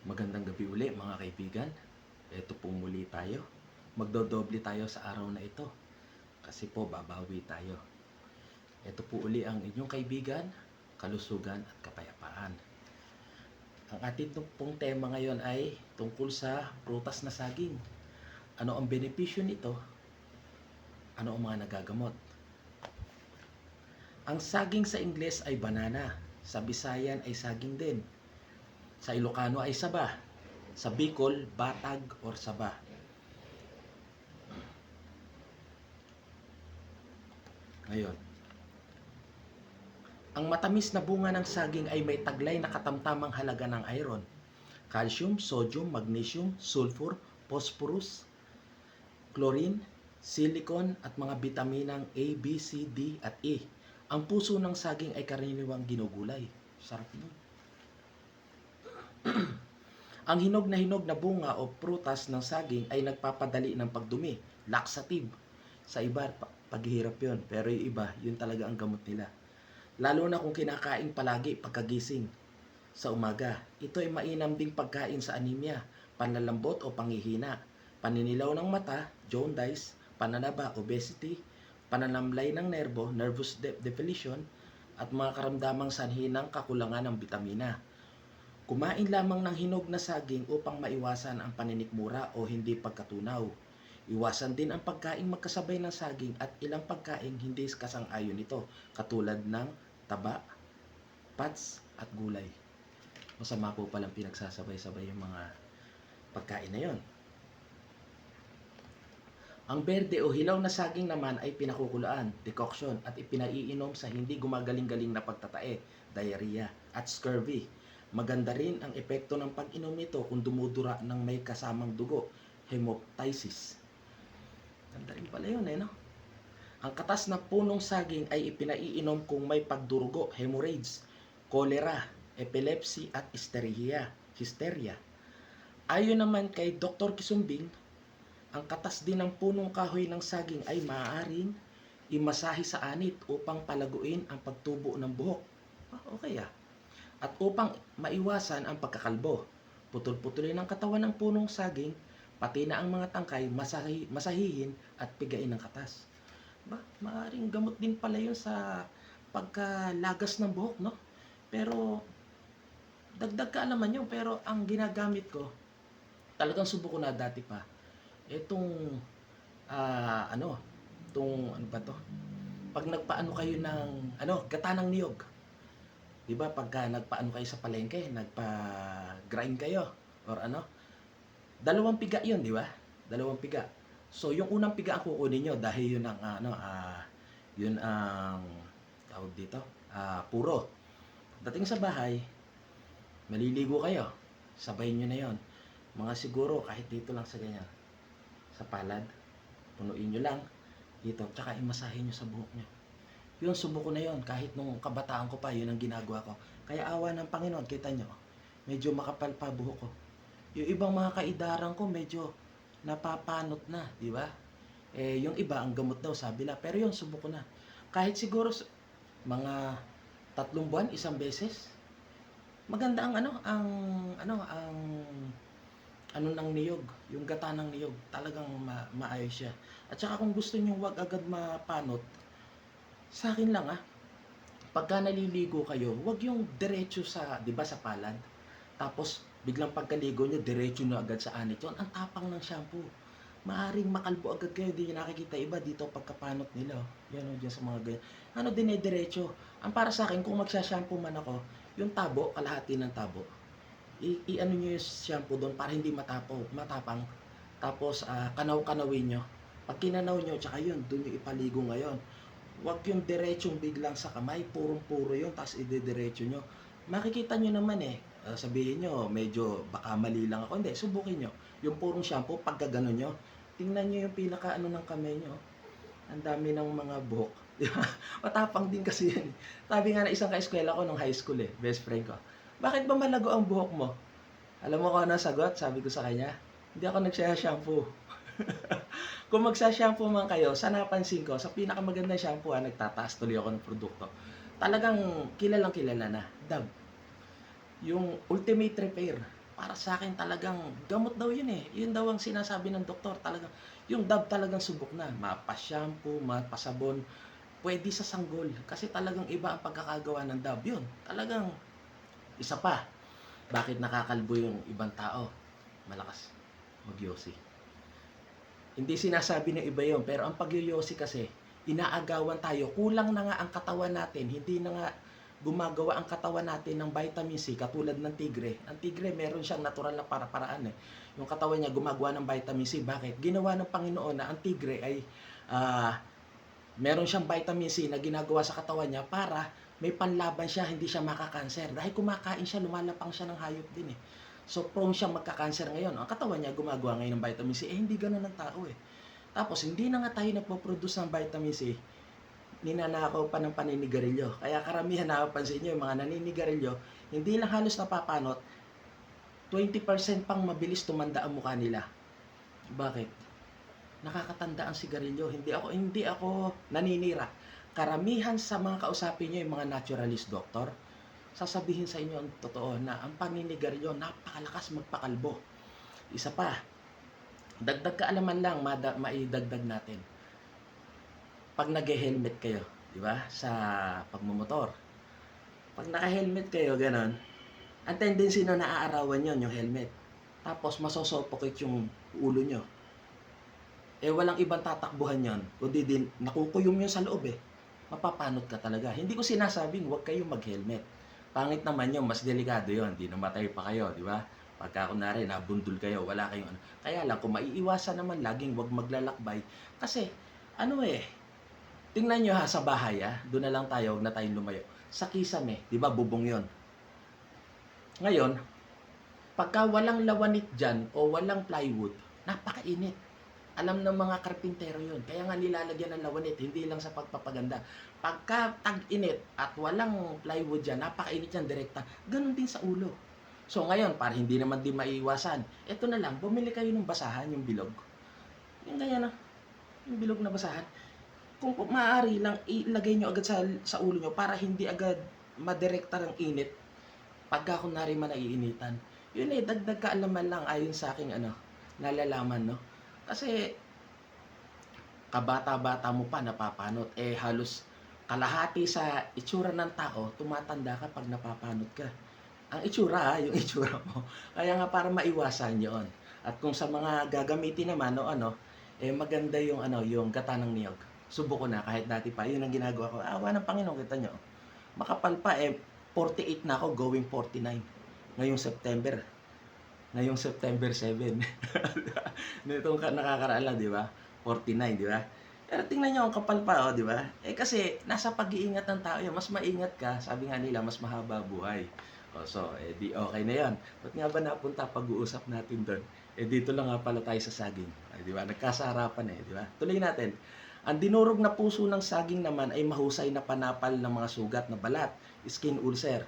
Magandang gabi uli mga kaibigan. Ito po muli tayo. Magdodoble tayo sa araw na ito. Kasi po babawi tayo. Ito po uli ang inyong kaibigan, kalusugan at kapayapaan. Ang ating pong tema ngayon ay tungkol sa prutas na saging. Ano ang benepisyo nito? Ano ang mga nagagamot? Ang saging sa Ingles ay banana. Sa Bisayan ay saging din. Sa Ilocano ay saba. Sa Bicol, batag or saba. Ngayon, ang matamis na bunga ng saging ay may taglay na katamtamang halaga ng iron, calcium, sodium, magnesium, sulfur, phosphorus, chlorine, silicon at mga bitaminang A, B, C, D at E. Ang puso ng saging ay karaniwang ginugulay. Sarap nun. Ang hinog na bunga o prutas ng saging ay nagpapadali ng pagdumi, laxative. Sa iba, paghihirap yun. Pero yung iba, yun talaga ang gamot nila. Lalo na kung kinakain palagi pagkagising sa umaga. Ito ay mainam ding pagkain sa anemia, panlalambot o panghihina, paninilaw ng mata, jaundice, pananaba, obesity, pananamlay ng nervo, nervous depletion, at mga karamdamang sanhi ng kakulangan ng bitamina. Kumain lamang ng hinog na saging upang maiwasan ang paninikmura o hindi pagkatunaw. Iwasan din ang pagkain magkasabay ng saging at ilang pagkain hindi kasang-ayon nito, katulad ng taba, fats at gulay. Masama po palang pinagsasabay-sabay yung mga pagkain na yon. Ang berde o hilaw na saging naman ay pinakukulaan, decoction at ipinaiinom sa hindi gumagaling-galing na pagtatae, diarrhea at scurvy. Maganda rin ang epekto ng pag-inom nito kung dumudura ng may kasamang dugo, hemoptysis. Ganda rin pala yun no? Ang katas na punong saging ay ipinaiinom kung may pagdurugo, hemorrhage, cholera, epilepsy at hysteria. Ayon naman kay Dr. Kisumbing, ang katas din ng punong kahoy ng saging ay maaaring imasahe sa anit upang palaguin ang pagtubo ng buhok. Okay At upang maiwasan ang pagkakalbo, putol-putulin ang katawan ng punong saging, pati na ang mga tangkay masahihin at pigain ng katas. Maaaring gamot din pala yun sa pagkalagas ng buhok, no? Pero, dagdag kaalaman yun, pero ang ginagamit ko, talagang subo ko na dati pa, itong, ano ba to? Pag nagpaano kayo ng, gata ng niyog, diba pagka nagpaano kayo sa palengke, nagpa-grind kayo or dalawang piga 'yun, di ba? Dalawang piga. So yung unang piga ang kukunin niyo dahil yun ang yun ang tawag dito, puro. Dating sa bahay, maliligo kayo. Sabayin niyo na 'yon. Mga siguro kahit dito lang sa ganyan. Sa palad, punuin niyo lang dito, tsaka imasahin niyo sa buhok niyo. Yung subo ko na yon, kahit nung kabataan ko pa, yun ang ginagawa ko. Kaya awa ng Panginoon, kita nyo, medyo makapal pa buhok ko. Yung ibang mga kaidaran ko, medyo napapanot na, di ba? Yung iba, ang gamot daw, sabi na. Pero yung subo ko na. Kahit siguro, mga 3 buwan, isang beses, maganda ang ng niyog, yung gata ng niyog, talagang maayos siya. At saka kung gusto niyo wag agad mapanot, sa akin lang pagka naliligo kayo, wag yung diretso sa, 'di ba, sa palad. Tapos biglang pagkaligo niyo diretso na agad sa anit. Yun ang tapang ng shampoo. Maaring makalbo agad kayo, hindi niyo nakikita iba dito pagkapanot nila. Yan diyan sa mga ganyan. Dinediretso. Ang para sa akin, kung magsha-shampoo man ako, yung tabo, kalahati ng tabo, i-ano niyo yung shampoo doon para hindi matapang. Tapos kanaw-kanawin niyo. Pag kinanaw niyo, tsaka yun, doon niyo ipaligo ngayon. Huwag yung diretsong biglang sa kamay, purong-puro yun, tapos idediretso nyo. Makikita nyo naman sabihin nyo, medyo baka mali lang ako. Hindi, subukin nyo. Yung purong shampoo, pagka gano'n nyo, tingnan nyo yung pinaka ng kamay nyo. Ang dami ng mga buhok. Di ba? Matapang din kasi yan. Sabi nga na isang ka-eskwela ko nung high school best friend ko. Bakit ba malago ang buhok mo? Alam mo kung ano sagot? Sabi ko sa kanya, hindi ako nagsaya-shampoo. Kung magsa-shampoo man kayo, sa napansin ko, sa pinakamagandang shampoo, nagtataas tuloy ako ng produkto. Talagang kilalang kilala na, Dove. Yung Ultimate Repair. para sa akin talagang gamot daw yun eh. Yun daw ang sinasabi ng doktor. Talagang, yung Dove talagang subok na. Mapa-shampoo, mapa-sabon, pwede sa sanggol. Kasi talagang iba ang pagkakagawa ng Dove. Yun, talagang isa pa. Bakit nakakalbo yung ibang tao? Malakas magyosi. Hindi sinasabi ng iba yun, pero ang pagyoyosi kasi, inaagawan tayo. Kulang na nga ang katawan natin, hindi na nga gumagawa ang katawan natin ng vitamin C katulad ng tigre. Ang tigre meron siyang natural na para-paraan eh. Yung katawan niya gumagawa ng vitamin C. Bakit? Ginawa ng Panginoon na ang tigre ay meron siyang vitamin C na ginagawa sa katawan niya para may panlaban siya, hindi siya makakanser. Dahil kumakain siya, lumalapang siya ng hayop din eh. So prone siyang magka-cancer ngayon. Ang katawan niya gumagawa ngayon ng vitamin C. Hindi ganun ang tao eh. Tapos hindi na nga tayo nagpo-produce ng vitamin C, ninanakaw pa ng paninigarilyo. Kaya karamihan napapansin nyo, yung mga naninigarilyo, hindi lang halos napapanot, 20% pang mabilis tumanda ang mukha nila. Bakit? Nakakatanda ang sigarilyo. Hindi ako naninira. Karamihan sa mga kausapin nyo, yung mga naturalist doctor, sasabihin sa inyo ang totoo na ang paninigarilyo napakalakas magpakalbo. Isa pa, dagdag kaalaman lang, maidagdag natin. Pag nag-helmet kayo, di ba? Sa pagmumotor. Pag naka-helmet kayo, ganon, ang tendency na naaarawan yon yung helmet. Tapos masosuffocate yung ulo nyo. Eh walang ibang tatakbuhan yon, kundi din nakukuyom yun sa loob eh. Mapapanot ka talaga. Hindi ko sinasabing huwag kayong mag-helmet. Pangit naman yun, mas delikado yon. Di namatay pa kayo, di ba? Pagka kunwari nabundol kayo, wala kayong ano. Kaya lang, kung maiiwasan naman, laging huwag maglalakbay. Kasi, ano eh, tingnan nyo ha, sa bahay ha, doon na lang tayo, huwag na tayong lumayo. Sa kisame, di ba, bubong yon. Ngayon, pagka walang lawanit dyan o walang plywood, napakainit. Alam ng mga karpintero yun. Kaya nga nilalagyan ng lawanit, hindi lang sa pagpapaganda. Pagka tag-init at walang plywood dyan, napakainit yan direkta. Ganon din sa ulo. So ngayon, para hindi naman din maiiwasan, eto na lang, bumili kayo ng basahan, yung bilog. Yung ganyan na, yung bilog na basahan. Kung maaari lang, ilagay nyo agad sa ulo nyo para hindi agad madirekta ng init pagka kunwari man naiinitan. Yun eh, dagdag kaalaman lang ayon sa aking nalalaman, no? Kasi kabata-bata mo pa napapanot, eh halos kalahati sa itsura ng tao, tumatanda ka pag napapanot ka. Ang itsura yung itsura mo. Kaya nga para maiwasan 'yon. At kung sa mga gagamitin naman eh maganda yung yung gata ng niyog. Subo ko na kahit dati pa, yun ang ginagawa ko. Awa ng Panginoon, kita nyo. Makapal pa 48 na ako, going 49. Ngayong September. Ngayong September 7. Nitong nakakaraan lang, di ba? 49, di ba? Pero tingnan nyo, ang kapal pa, di ba? Eh kasi, nasa pag-iingat ng tao yun. Mas maingat ka, sabi nga nila, mas mahaba buhay. So, di okay na yan. Ba't nga ba napunta pag-uusap natin doon? Dito lang nga pala tayo sa saging. Di ba? Nagkasarapan di ba? Tuloy natin. Ang dinurog na puso ng saging naman ay mahusay na panapal ng mga sugat na balat, skin ulcer,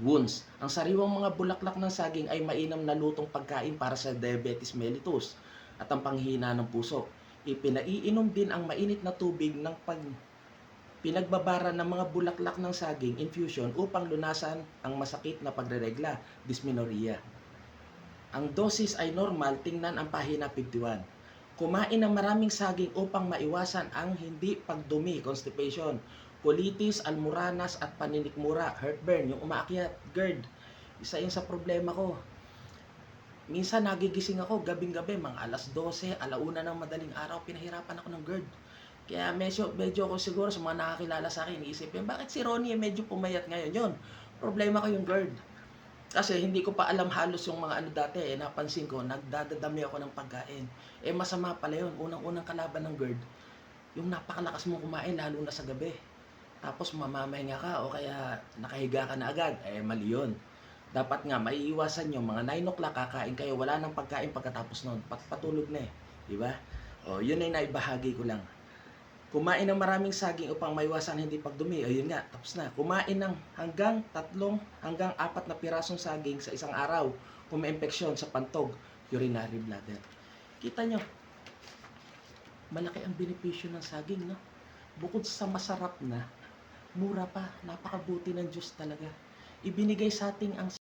wounds. Ang sariwang mga bulaklak ng saging ay mainam na lutong pagkain para sa diabetes mellitus at ang panghina ng puso. Ipinaiinom din ang mainit na tubig ng pinagbabara ng mga bulaklak ng saging infusion upang lunasan ang masakit na pagreregla, dysmenorrhea. Ang dosis ay normal, tingnan ang pahina 51. Kumain ng maraming saging upang maiwasan ang hindi pagdumi, constipation, colitis, almoranas at paninikmura, heartburn, yung umaakyat, GERD. Isa yun sa problema ko. Minsan nagigising ako gabing-gabi, mga alas 12, alauna ng madaling araw, pinahirapan ako ng GERD. Kaya medyo ako siguro sa mga nakakilala sa akin, iisipin, bakit si Ronnie medyo pumayat ngayon? Yun, problema ko yung GERD. Kasi hindi ko pa alam halos yung mga dati napansin ko, nagdadadami ako ng pagkain. Masama pala yun, unang-unang kalaban ng GERD, yung napakalakas mong kumain lalo na sa gabi. Tapos mamamahinga ka o kaya nakahiga ka na agad, mali yun. Dapat nga, maiiwasan nyo, mga 9 o'clock kakain kayo, wala nang pagkain pagkatapos nun, patulog na diba? Yun ay naibahagi ko lang. Kumain ng maraming saging upang maiwasan hindi pagdumi. Ayun nga, tapos na. Kumain ng hanggang 3 hanggang 4 na pirasong saging sa isang araw kung may infeksyon sa pantog, urinary bladder. Kita nyo, malaki ang benepisyo ng saging, no? Bukod sa masarap na, mura pa, napakabuti ng Diyos talaga. Ibinigay sa ating ang